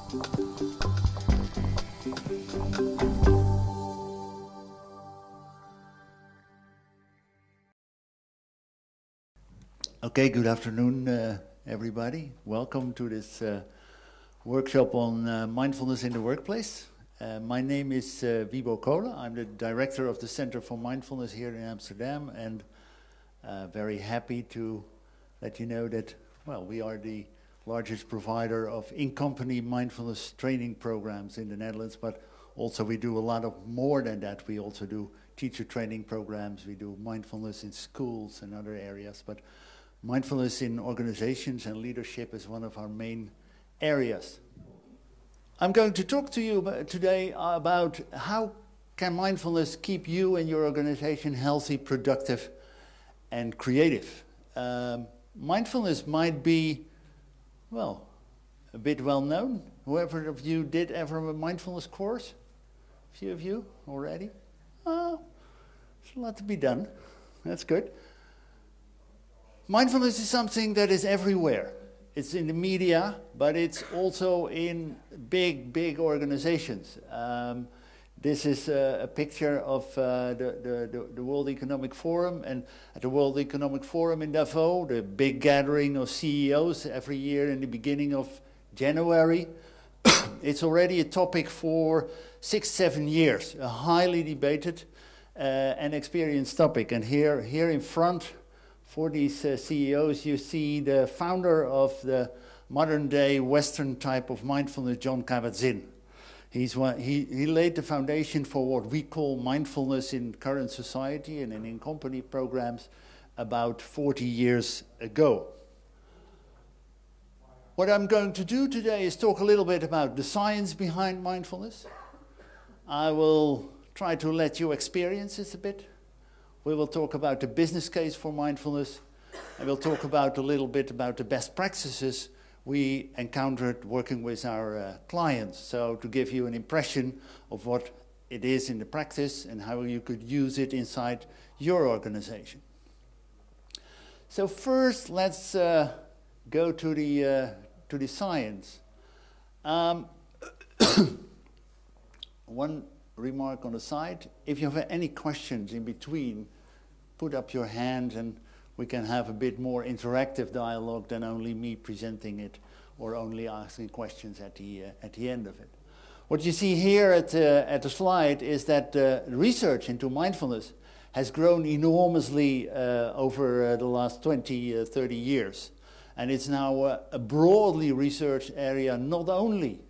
Okay, good afternoon, everybody. Welcome to this workshop on mindfulness in the workplace. My name is Wibo Kolen. I'm the director of the Center for Mindfulness here in Amsterdam, and very happy to let you know that, well, we are the largest provider of in-company mindfulness training programs in the Netherlands, but also we do a lot of more than that. We also do teacher training programs, we do mindfulness in schools and other areas, but mindfulness in organizations and leadership is one of our main areas. I'm going to talk to you today about how can mindfulness keep you and your organization healthy, productive, and creative. Mindfulness might be, well, a bit well known. Whoever of you did ever a mindfulness course? A few of you already? Oh, there's a lot to be done. That's good. Mindfulness is something that is everywhere. It's in the media, but it's also in big organizations. This is a picture of the World Economic Forum, and at the World Economic Forum in Davos, the big gathering of CEOs every year in the beginning of January. It's already a topic for 6-7 years, a highly debated and experienced topic. And here in front, for these CEOs, you see the founder of the modern-day Western type of mindfulness, John Kabat-Zinn. He laid the foundation for what we call mindfulness in current society and in company programs about 40 years ago. What I'm going to do today is talk a little bit about the science behind mindfulness. I will try to let you experience this a bit. We will talk about the business case for mindfulness, and we'll talk about a little bit about the best practices we encountered working with our clients. So to give you an impression of what it is in the practice and how you could use it inside your organization. So first, let's go to the science. One remark on the side: if you have any questions in between, put up your hand and we can have a bit more interactive dialogue than only me presenting it or only asking questions at the end of it. What you see here at the slide is that research into mindfulness has grown enormously over the last 20, 30 years. And it's now a broadly researched area, not only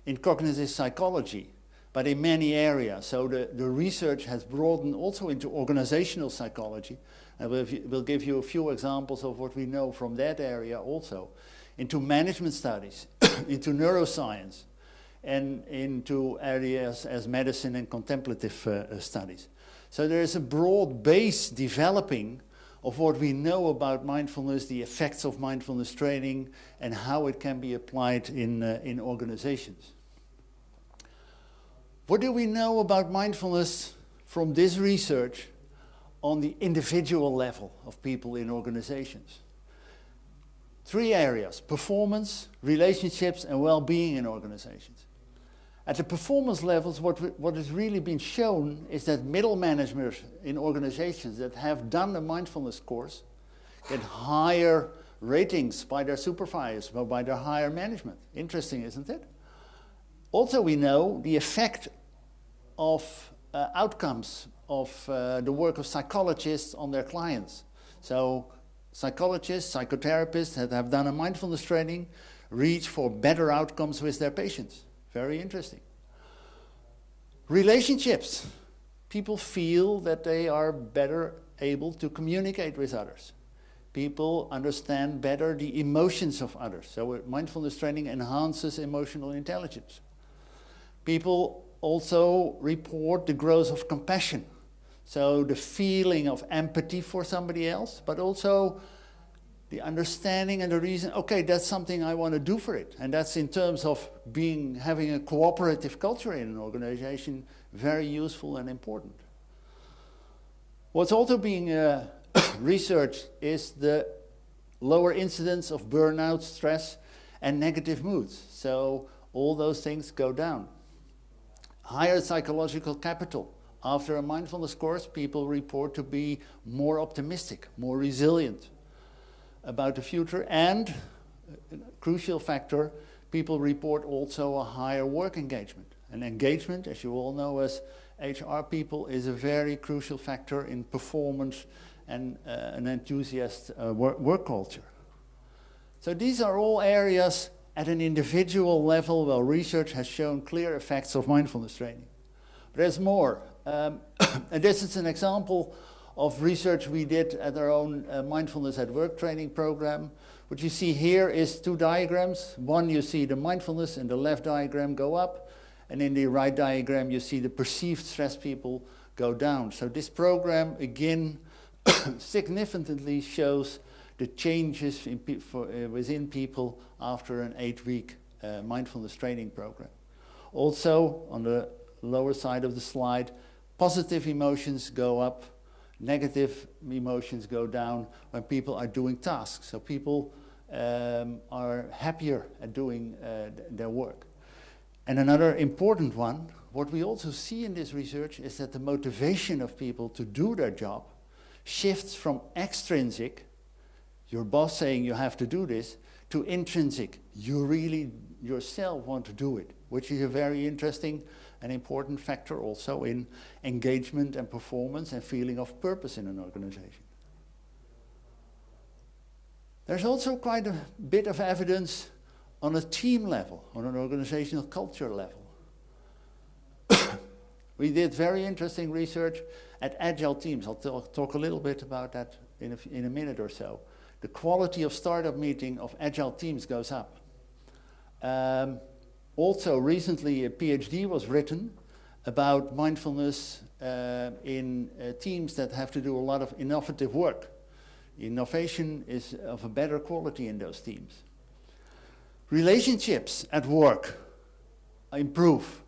in cognitive psychology, but in many areas. So the research has broadened also into organizational psychology. And we'll give you a few examples of what we know from that area also. Into management studies, into neuroscience, and into areas as medicine and contemplative studies. So there is a broad base developing of what we know about mindfulness, the effects of mindfulness training, and how it can be applied in organizations. What do we know about mindfulness from this research on the individual level of people in organizations? 3 areas: performance, relationships, and well-being in organizations. At the performance levels, what has really been shown is that middle management in organizations that have done a mindfulness course get higher ratings by their supervisors, or by their higher management. Interesting, isn't it? Also, we know the effect of outcomes of the work of psychologists on their clients. So psychologists, psychotherapists that have done a mindfulness training reach for better outcomes with their patients. Very interesting. Relationships. People feel that they are better able to communicate with others. People understand better the emotions of others. So mindfulness training enhances emotional intelligence. People also report the growth of compassion. So the feeling of empathy for somebody else, but also the understanding and the reason, okay, that's something I want to do for it. And that's in terms of having a cooperative culture in an organization, very useful and important. What's also being researched is the lower incidence of burnout, stress, and negative moods. So all those things go down. Higher psychological capital. After a mindfulness course, people report to be more optimistic, more resilient about the future, and a crucial factor, people report also a higher work engagement. And engagement, as you all know as HR people, is a very crucial factor in performance and an enthusiast work culture. So these are all areas at an individual level where research has shown clear effects of mindfulness training. But there's more. And this is an example of research we did at our own Mindfulness at Work training program. What you see here is two diagrams. One, you see the mindfulness in the left diagram go up, and in the right diagram you see the perceived stress people go down. So this program again significantly shows the changes in within people after an 8-week mindfulness training program. Also, on the lower side of the slide, positive emotions go up, negative emotions go down when people are doing tasks. So people are happier at doing their work. And another important one, what we also see in this research is that the motivation of people to do their job shifts from extrinsic, your boss saying you have to do this, to intrinsic, you really yourself want to do it, which is a very interesting and important factor also in engagement and performance and feeling of purpose in an organization. There's also quite a bit of evidence on a team level, on an organizational culture level. We did very interesting research at Agile teams. I'll talk a little bit about that in a minute or so. The quality of startup meeting of Agile teams goes up. Also, recently a PhD was written about mindfulness in teams that have to do a lot of innovative work. Innovation is of a better quality in those teams. Relationships at work improve.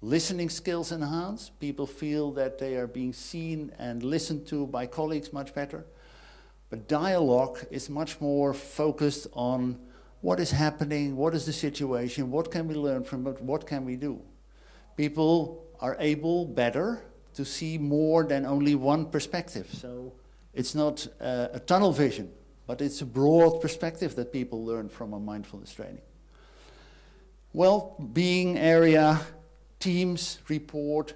Listening skills enhance. People feel that they are being seen and listened to by colleagues much better. But dialogue is much more focused on what is happening, what is the situation, what can we learn from it, what can we do. People are able better to see more than only one perspective. So it's not a tunnel vision, but it's a broad perspective that people learn from a mindfulness training. Well-being area, teams report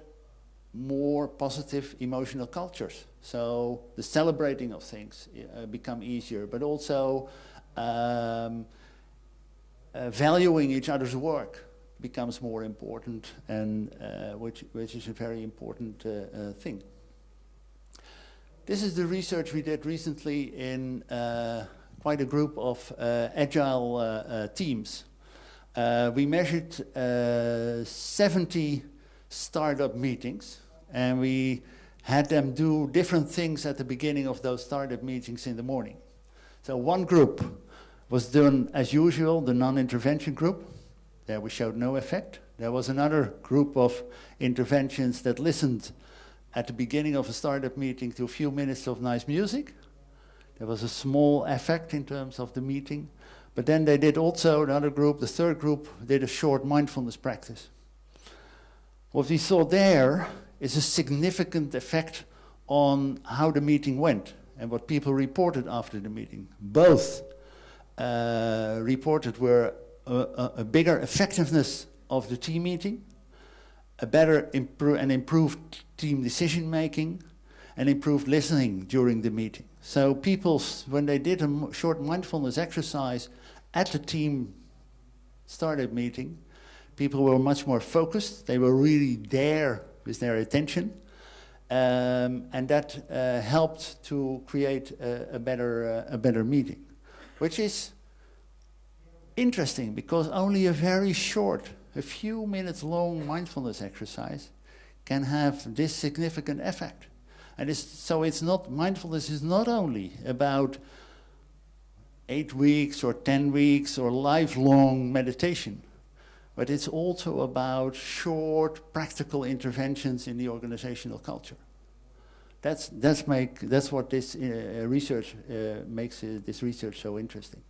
more positive emotional cultures. So the celebrating of things become easier, but also valuing each other's work becomes more important, and which is a very important thing. This is the research we did recently in quite a group of Agile teams. We measured 70 startup meetings, and we had them do different things at the beginning of those startup meetings in the morning. So one group was done as usual, the non-intervention group. There we showed no effect. There was another group of interventions that listened at the beginning of a startup meeting to a few minutes of nice music. There was a small effect in terms of the meeting. But then they did also, another group, the third group, did a short mindfulness practice. What we saw there is a significant effect on how the meeting went and what people reported after the meeting. Both reported were a bigger effectiveness of the team meeting, a better and improved team decision making, and improved listening during the meeting. So people, when they did a short mindfulness exercise at the team startup meeting, people were much more focused. They were really there with their attention. And that helped to create a better meeting, which is interesting because only a very short, a few minutes long mindfulness exercise can have this significant effect. And so it's not, mindfulness is not only about 8 weeks or 10 weeks or lifelong meditation, but it's also about short, practical interventions in the organizational culture. That's what this research makes this research so interesting.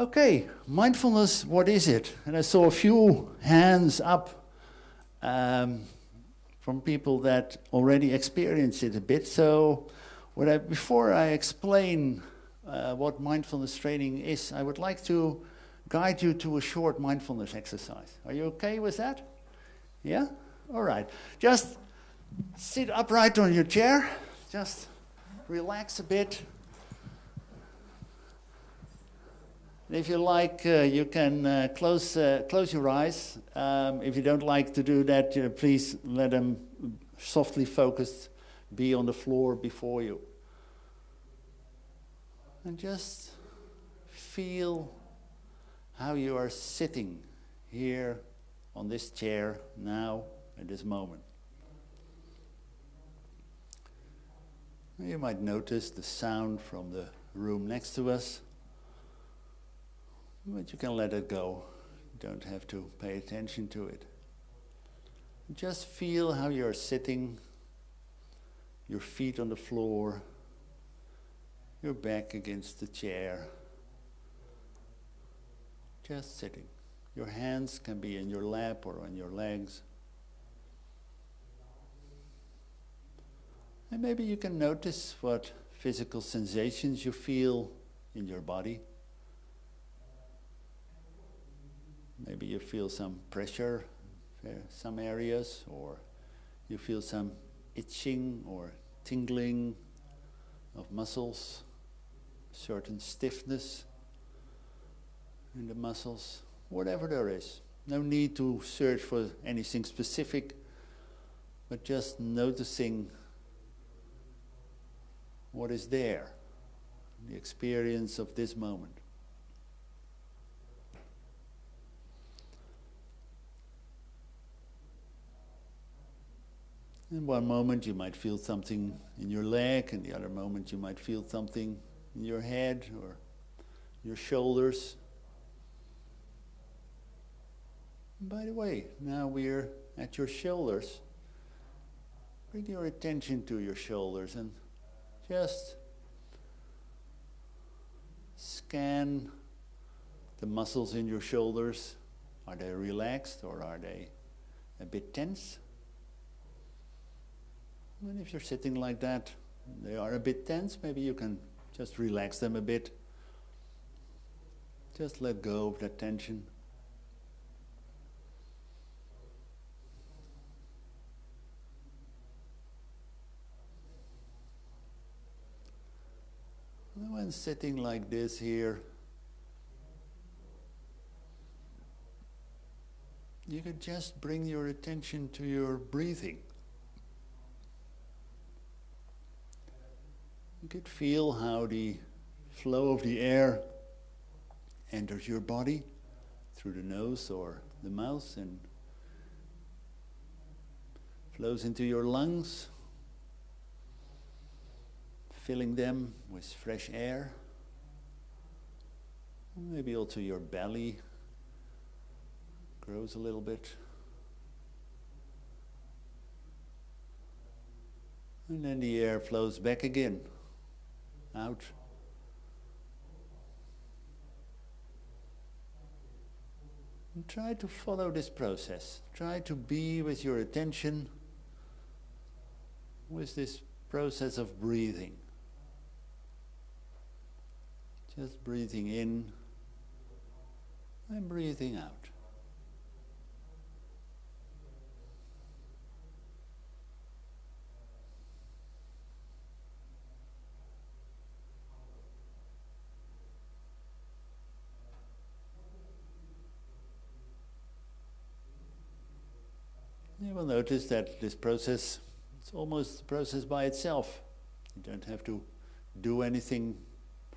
Okay, mindfulness, what is it? And I saw a few hands up from people that already experience it a bit. So before I explain what mindfulness training is, I would like to guide you to a short mindfulness exercise. Are you okay with that? Yeah? All right. Just sit upright on your chair. Just relax a bit. If you like, you can close your eyes. If you don't like to do that, please let them softly focused be on the floor before you. And just feel how you are sitting here on this chair now at this moment. You might notice the sound from the room next to us. But you can let it go. You don't have to pay attention to it. Just feel how you're sitting, your feet on the floor, your back against the chair. Just sitting. Your hands can be in your lap or on your legs. And maybe you can notice what physical sensations you feel in your body. Maybe you feel some pressure in some areas, or you feel some itching or tingling of muscles, certain stiffness in the muscles, whatever there is. No need to search for anything specific, but just noticing what is there, the experience of this moment. In one moment you might feel something in your leg, and the other moment you might feel something in your head or your shoulders. And by the way, now we're at your shoulders. Bring your attention to your shoulders and just scan the muscles in your shoulders. Are they relaxed or are they a bit tense? And if you're sitting like that, they are a bit tense, maybe you can just relax them a bit. Just let go of that tension. And when sitting like this here, you could just bring your attention to your breathing. You could feel how the flow of the air enters your body through the nose or the mouth and flows into your lungs, filling them with fresh air. Maybe also your belly grows a little bit. And then the air flows back again. Out. And try to follow this process. Try to be with your attention with this process of breathing. Just breathing in and breathing out. You will notice that this process, it's almost a process by itself. You don't have to do anything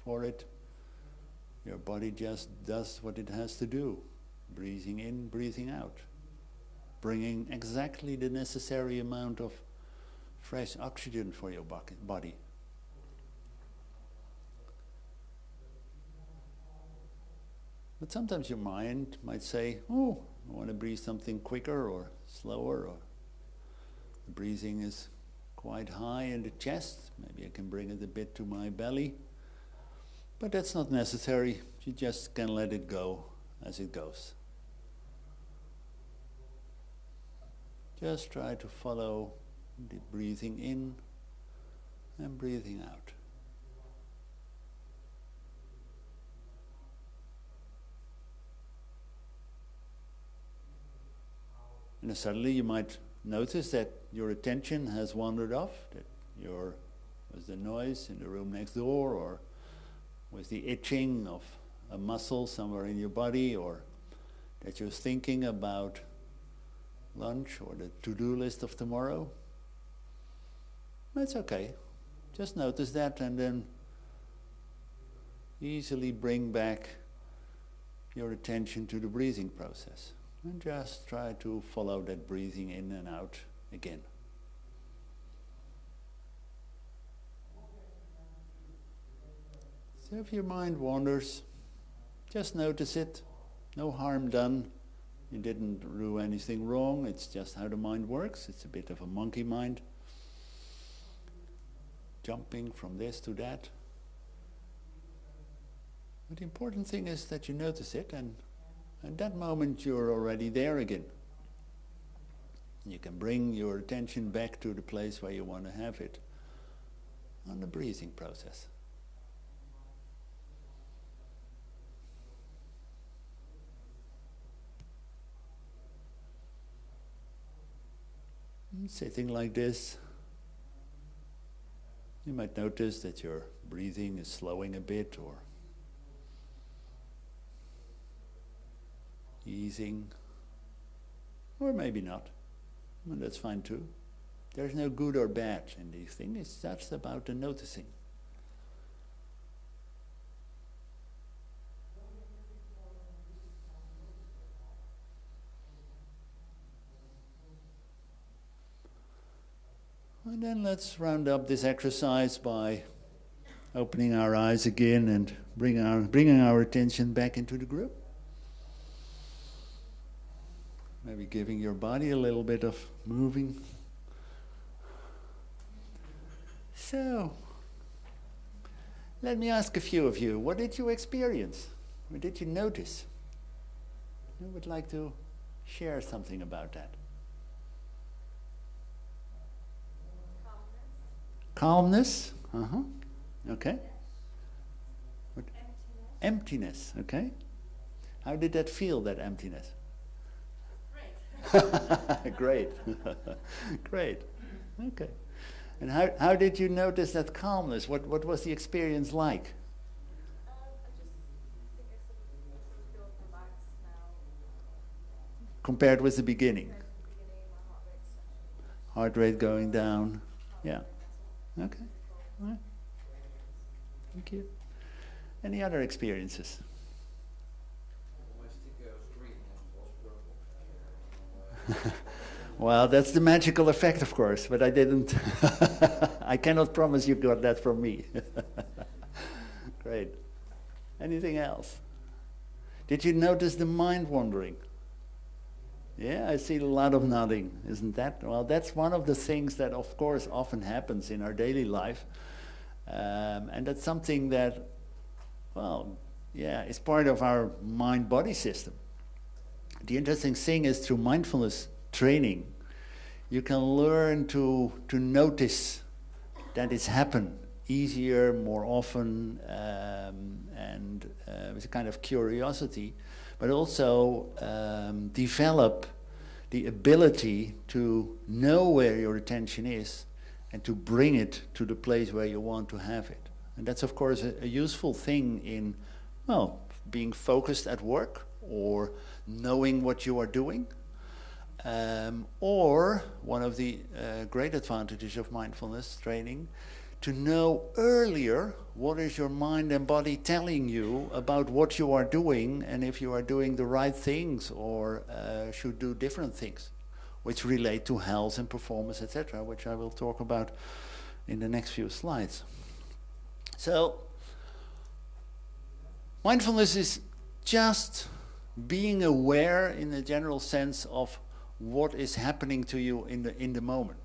for it. Your body just does what it has to do. Breathing in, breathing out. Bringing exactly the necessary amount of fresh oxygen for your body. But sometimes your mind might say, oh, I want to breathe something quicker or slower, or the breathing is quite high in the chest. Maybe I can bring it a bit to my belly. But that's not necessary. You just can let it go as it goes. Just try to follow the breathing in and breathing out. And then suddenly you might notice that your attention has wandered off, that was the noise in the room next door, or was the itching of a muscle somewhere in your body, or that you're thinking about lunch or the to-do list of tomorrow. That's okay. Just notice that and then easily bring back your attention to the breathing process. And just try to follow that breathing in and out again. So if your mind wanders, just notice it. No harm done. You didn't do anything wrong. It's just how the mind works. It's a bit of a monkey mind. Jumping from this to that. But the important thing is that you notice it, and at that moment you're already there again. You can bring your attention back to the place where you want to have it on the breathing process. Sitting like this, you might notice that your breathing is slowing a bit or easing, or maybe not, and that's fine too. There's no good or bad in these things, it's just about the noticing. And then let's round up this exercise by opening our eyes again and bringing our attention back into the group. Maybe giving your body a little bit of moving. So, let me ask a few of you, what did you experience? What did you notice? Who would like to share something about that? Calmness? Uh-huh. Okay. What? Emptiness. Okay. How did that feel, that emptiness? Great. Great. Great. Okay. And how did you notice that calmness? What was the experience like? I just think I sort of feel relaxed now. Compared with the beginning? Compared to the beginning, my Heart rate going down. Yeah. Okay. All right. Thank you. Any other experiences? Well, that's the magical effect, of course, but I didn't. I cannot promise you got that from me. Great. Anything else? Did you notice the mind wandering? Yeah, I see a lot of nodding, isn't that? Well, that's one of the things that, of course, often happens in our daily life. And that's something that, well, yeah, is part of our mind-body system. The interesting thing is through mindfulness training, you can learn to notice that it's happened easier, more often, and with a kind of curiosity, but also develop the ability to know where your attention is and to bring it to the place where you want to have it. And that's, of course, a useful thing in, well, being focused at work or knowing what you are doing. Or one of the great advantages of mindfulness training, to know earlier what is your mind and body telling you about what you are doing and if you are doing the right things or should do different things, which relate to health and performance, etc., which I will talk about in the next few slides. So, mindfulness is just being aware in the general sense of what is happening to you in the moment.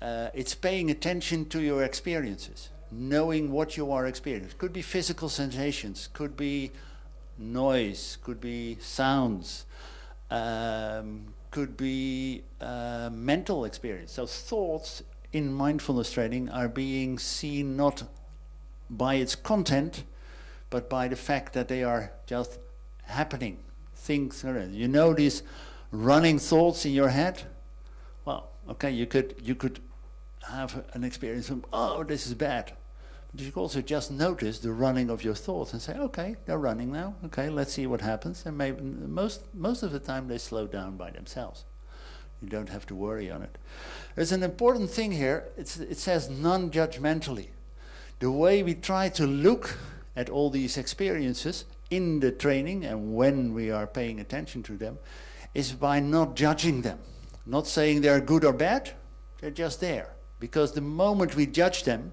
It's paying attention to your experiences. knowing what you are experiencing. Could be physical sensations, could be noise, could be sounds, could be mental experience. So thoughts in mindfulness training are being seen not by its content, but by the fact that they are just happening. Things are, you know, these running thoughts in your head. Well, okay, you could have an experience of, oh, this is bad. But you could also just notice the running of your thoughts and say, okay, they're running now. Okay, let's see what happens. And maybe most of the time they slow down by themselves. You don't have to worry on it. There's an important thing here. It says non-judgmentally. The way we try to look at all these experiences in the training and when we are paying attention to them is by not judging them. Not saying they're good or bad, they're just there. Because the moment we judge them,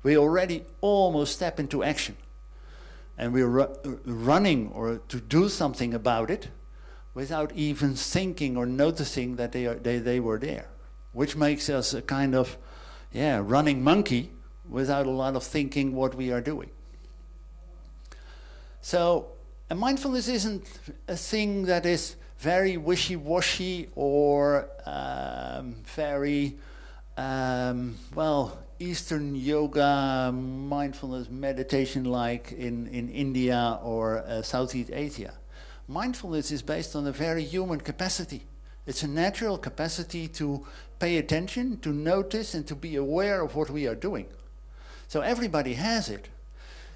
we already almost step into action. And we're running or to do something about it without even thinking or noticing that they were there. Which makes us a kind of running monkey without a lot of thinking what we are doing. So, and mindfulness isn't a thing that is very wishy-washy or very, Eastern yoga, mindfulness meditation like in India or Southeast Asia. Mindfulness is based on a very human capacity. It's a natural capacity to pay attention, to notice, and to be aware of what we are doing. So everybody has it.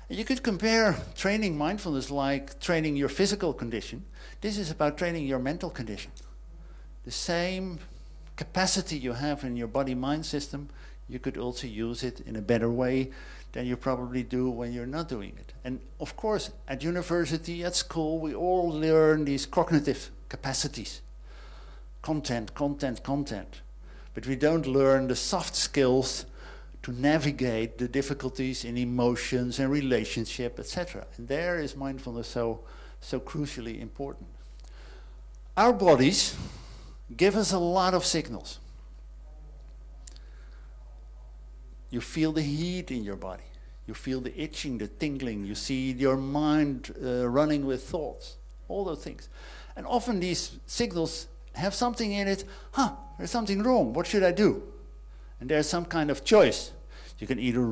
You could compare training mindfulness like training your physical condition. This is about training your mental condition. The same capacity you have in your body-mind system, you could also use it in a better way than you probably do when you're not doing it. And of course, at university, at school, we all learn these cognitive capacities. Content. But we don't learn the soft skills to navigate the difficulties in emotions and relationship, etc. And there is mindfulness so crucially important. Our bodies give us a lot of signals. You feel the heat in your body. You feel the itching, the tingling. You see your mind running with thoughts. All those things. And often these signals have something in it. There's something wrong. What should I do? And there's some kind of choice. You can either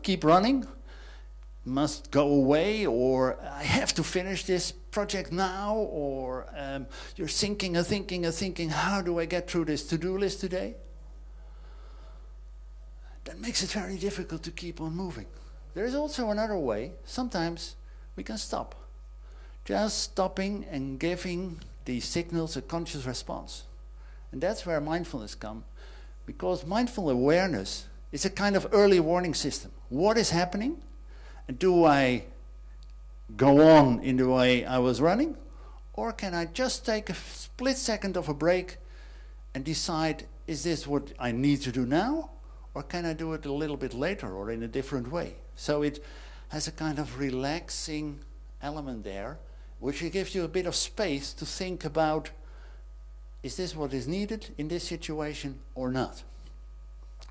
keep running, must go away, or I have to finish this project now, or you're thinking, how do I get through this to-do list today? That makes it very difficult to keep on moving. There is also another way. Sometimes we can stop. Just stopping and giving these signals a conscious response. And that's where mindfulness comes. Because mindful awareness is a kind of early warning system. What is happening? And do I go on in the way I was running? Or can I just take a split second of a break and decide, is this what I need to do now? Or can I do it a little bit later or in a different way? So it has a kind of relaxing element there, which gives you a bit of space to think about, is this what is needed in this situation or not?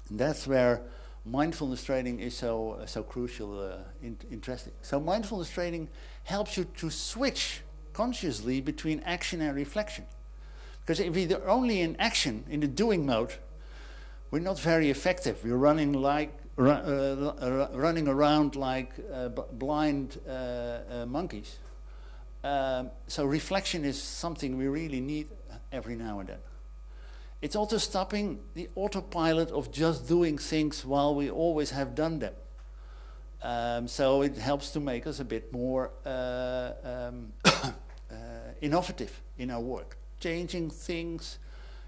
And that's where mindfulness training is so crucial, interesting. So mindfulness training helps you to switch consciously between action and reflection. Because if we're only in action, in the doing mode, we're not very effective. We're running around like blind monkeys. So reflection is something we really need every now and then. It's also stopping the autopilot of just doing things while we always have done them. So it helps to make us a bit more innovative in our work. Changing things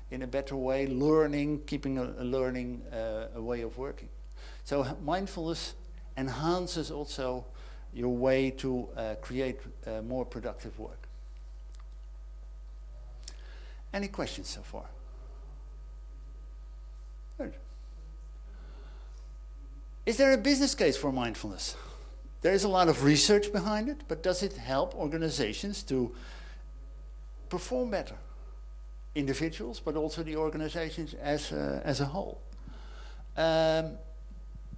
in a better way, learning, keeping a learning a way of working. So mindfulness enhances also your way to create more productive work. Any questions so far? Good. Is there a business case for mindfulness? There is a lot of research behind it, but does it help organizations to perform better? Individuals, but also the organizations as a whole.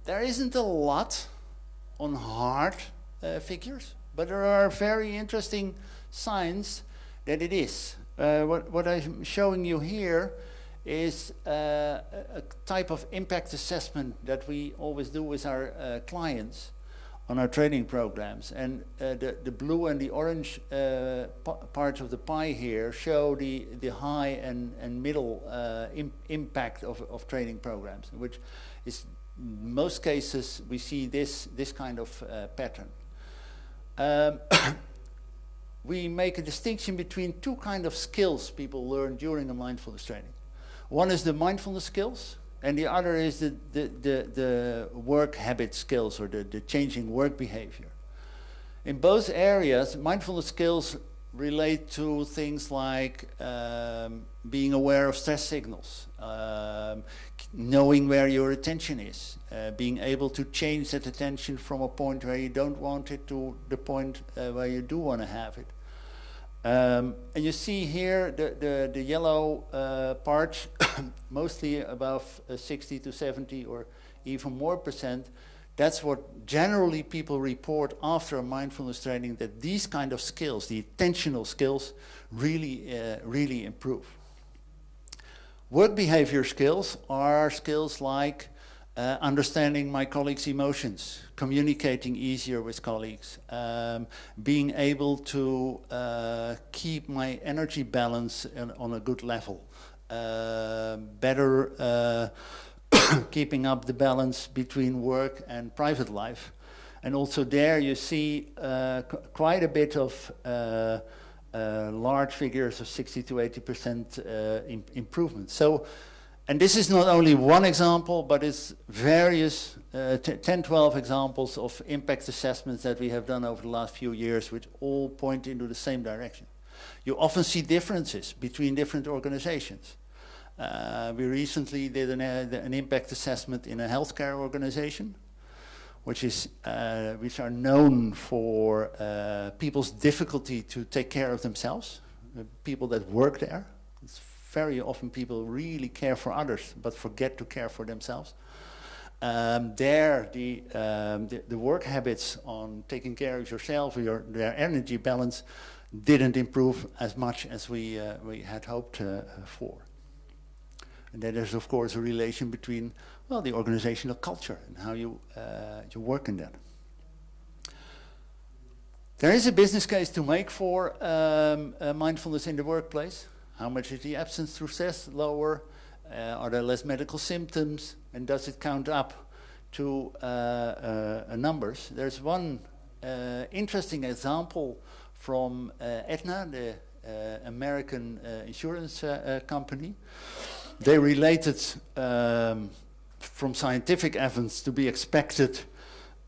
There isn't a lot on hard figures, but there are very interesting signs that it is. What I'm showing you here is a type of impact assessment that we always do with our clients on our training programs. And the blue and the orange parts of the pie here show the high and middle impact of training programs, which is, in most cases, we see this kind of pattern. We make a distinction between two kinds of skills people learn during a mindfulness training. One is the mindfulness skills, and the other is the work habit skills, or the changing work behavior. In both areas, mindfulness skills relate to things like being aware of stress signals, knowing where your attention is, being able to change that attention from a point where you don't want it to the point where you do want to have it. And you see here the yellow parts, mostly above 60 to 70 or even more %. That's what generally people report after a mindfulness training, that these kind of skills, the attentional skills, really improve. Work behavior skills are skills like understanding my colleagues' emotions, communicating easier with colleagues, being able to keep my energy balance on a good level, better keeping up the balance between work and private life. And also there you see quite a bit of large figures of 60 to 80% improvement. So, and this is not only one example, but it's various 10, 12 examples of impact assessments that we have done over the last few years, which all point into the same direction. You often see differences between different organizations. We recently did an impact assessment in a healthcare organization, which are known for people's difficulty to take care of themselves, people that work there. It's very often people really care for others, but forget to care for themselves. The work habits on taking care of yourself, their energy balance, didn't improve as much as we had hoped for. And then there's, of course, a relation between, well, the organizational culture and how you work in that. There is a business case to make for mindfulness in the workplace. How much is the absence through stress lower? Are there less medical symptoms? And does it count up to numbers? There's one interesting example from AETNA, the American insurance company. They related from scientific evidence to be expected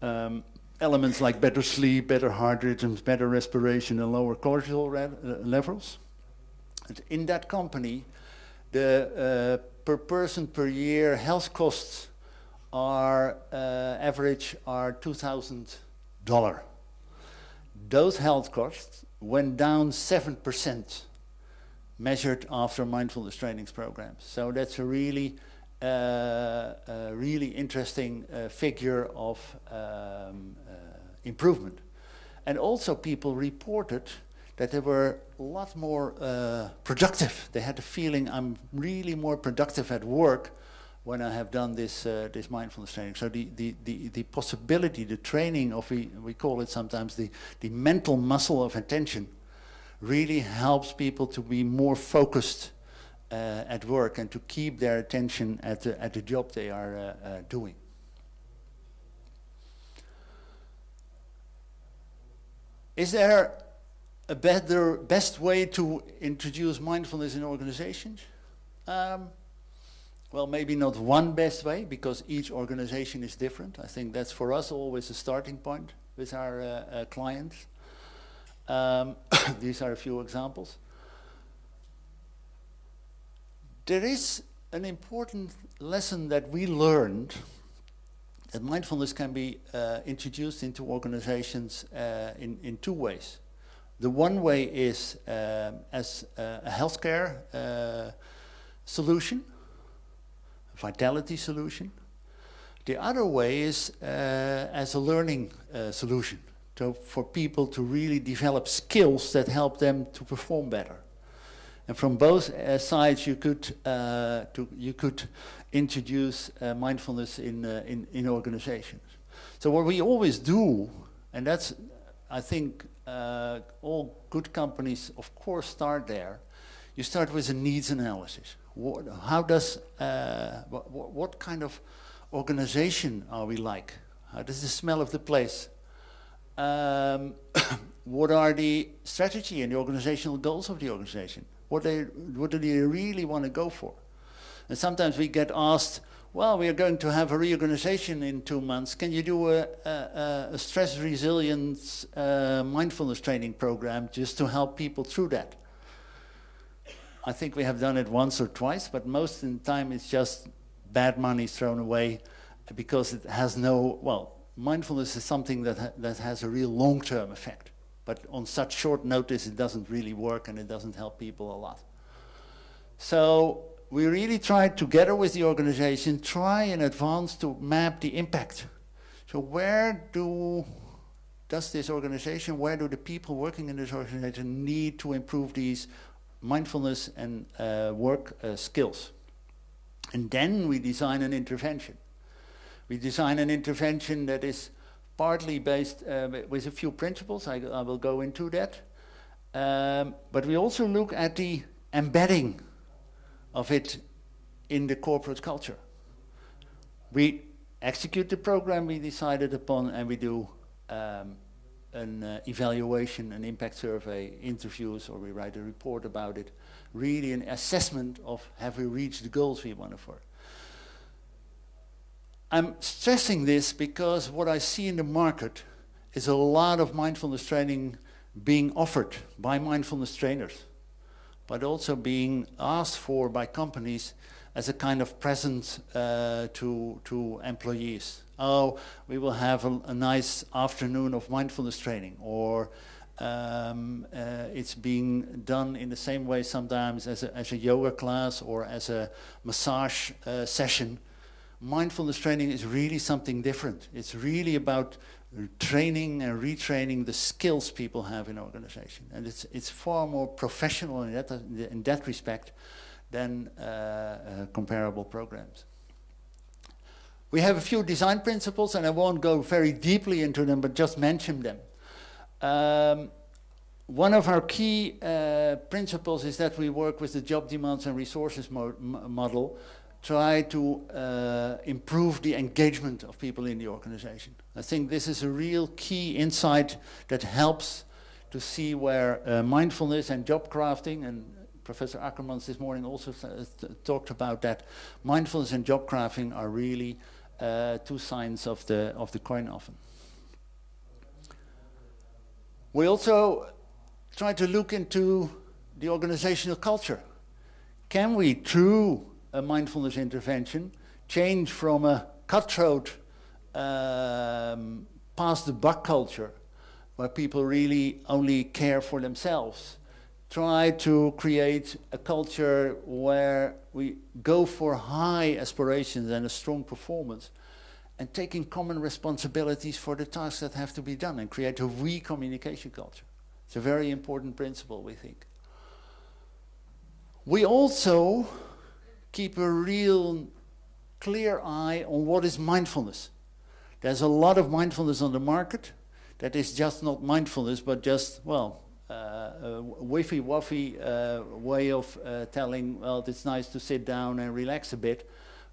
elements like better sleep, better heart rhythms, better respiration, and lower cortisol levels. And in that company, the per person per year health costs are average are $2,000. Those health costs went down 7%. Measured after mindfulness trainings programs. So that's a really interesting figure of improvement. And also people reported that they were a lot more productive. They had the feeling, I'm really more productive at work when I have done this mindfulness training. So the possibility, the training of, we call it sometimes the mental muscle of attention, really helps people to be more focused at work and to keep their attention at the job they are doing. Is there a best way to introduce mindfulness in organizations? Well, maybe not one best way, because each organization is different. I think that's for us always a starting point with our clients. These are a few examples. There is an important lesson that we learned, that mindfulness can be introduced into organizations in two ways. The one way is as a healthcare solution, a vitality solution. The other way is as a learning solution, so for people to really develop skills that help them to perform better. And from both sides, you could introduce mindfulness in organizations. So what we always do, and that's, I think, all good companies, of course, start there. You start with a needs analysis. What kind of organization are we like? How does the smell of the place? What are the strategy and the organizational goals of the organization? What do they really want to go for? And sometimes we get asked, well, we are going to have a reorganization in 2 months. Can you do a stress resilience mindfulness training program just to help people through that? I think we have done it once or twice, but most of the time it's just bad money thrown away because it has no, well, mindfulness is something that has a real long-term effect. But on such short notice, it doesn't really work and it doesn't help people a lot. So we really try together with the organization, try in advance to map the impact. So where does this organization, where do the people working in this organization need to improve these mindfulness and work skills? And then we design an intervention. We design an intervention that is partly based with a few principles. I will go into that. But we also look at the embedding of it in the corporate culture. We execute the program we decided upon, and we do an evaluation, an impact survey, interviews, or we write a report about it. Really an assessment of have we reached the goals we want for. I'm stressing this because what I see in the market is a lot of mindfulness training being offered by mindfulness trainers, but also being asked for by companies as a kind of present to employees. Oh, we will have a nice afternoon of mindfulness training, or it's being done in the same way sometimes as a yoga class or as a massage session. Mindfulness training is really something different. It's really about training and retraining the skills people have in organization. And it's far more professional in that respect than comparable programs. We have a few design principles, and I won't go very deeply into them, but just mention them. One of our key principles is that we work with the job demands and resources model, try to improve the engagement of people in the organization. I think this is a real key insight that helps to see where mindfulness and job crafting, and Professor Ackermans this morning also talked about that, mindfulness and job crafting are really two sides of the coin often. We also try to look into the organizational culture. Can we, through a mindfulness intervention, change from a cutthroat, pass the buck culture, where people really only care for themselves, try to create a culture where we go for high aspirations and a strong performance, and taking common responsibilities for the tasks that have to be done, and create a we communication culture. It's a very important principle, we think. We also keep a real clear eye on what is mindfulness. There's a lot of mindfulness on the market that is just not mindfulness, but just, well, a whiffy-waffy way of telling, well, it's nice to sit down and relax a bit.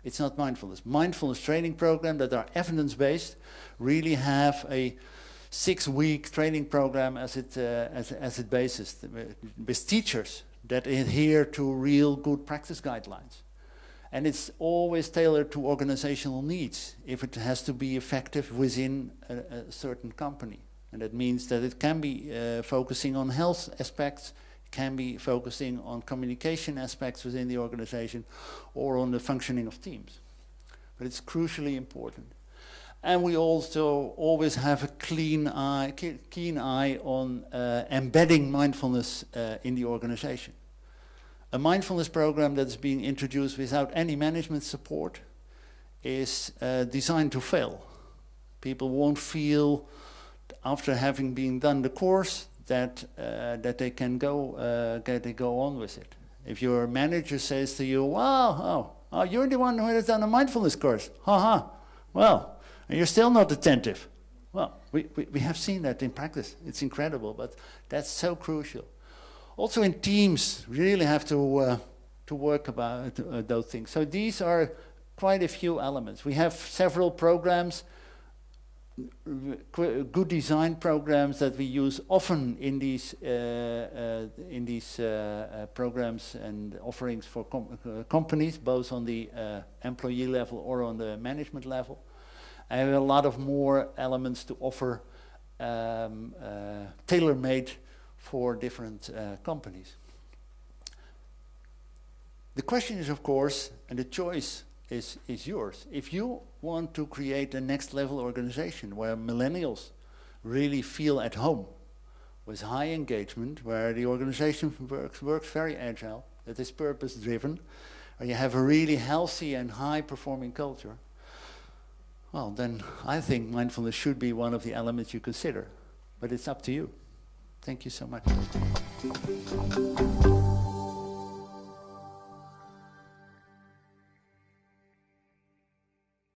It's not mindfulness. Mindfulness training programs that are evidence-based really have a 6-week training program as its basis, with teachers that adhere to real good practice guidelines. And it's always tailored to organizational needs if it has to be effective within a certain company. And that means that it can be focusing on health aspects, it can be focusing on communication aspects within the organization, or on the functioning of teams. But it's crucially important. And we also always have a keen eye on embedding mindfulness in the organization. A mindfulness program that's being introduced without any management support is designed to fail. People won't feel, after having been done the course, that they can go on with it. If your manager says to you, "Wow, oh, you're the one who has done a mindfulness course, haha, well, and you're still not attentive." Well, we have seen that in practice. It's incredible, but that's so crucial. Also in teams, we really have to work about those things. So these are quite a few elements. We have several programs, good design programs that we use often in these programs and offerings for companies, both on the employee level or on the management level. I have a lot of more elements to offer, tailor-made for different companies. The question is, of course, and the choice is yours. If you want to create a next level organization where millennials really feel at home, with high engagement, where the organization works very agile, that is purpose driven, where you have a really healthy and high performing culture, well, then I think mindfulness should be one of the elements you consider. But it's up to you. Thank you so much.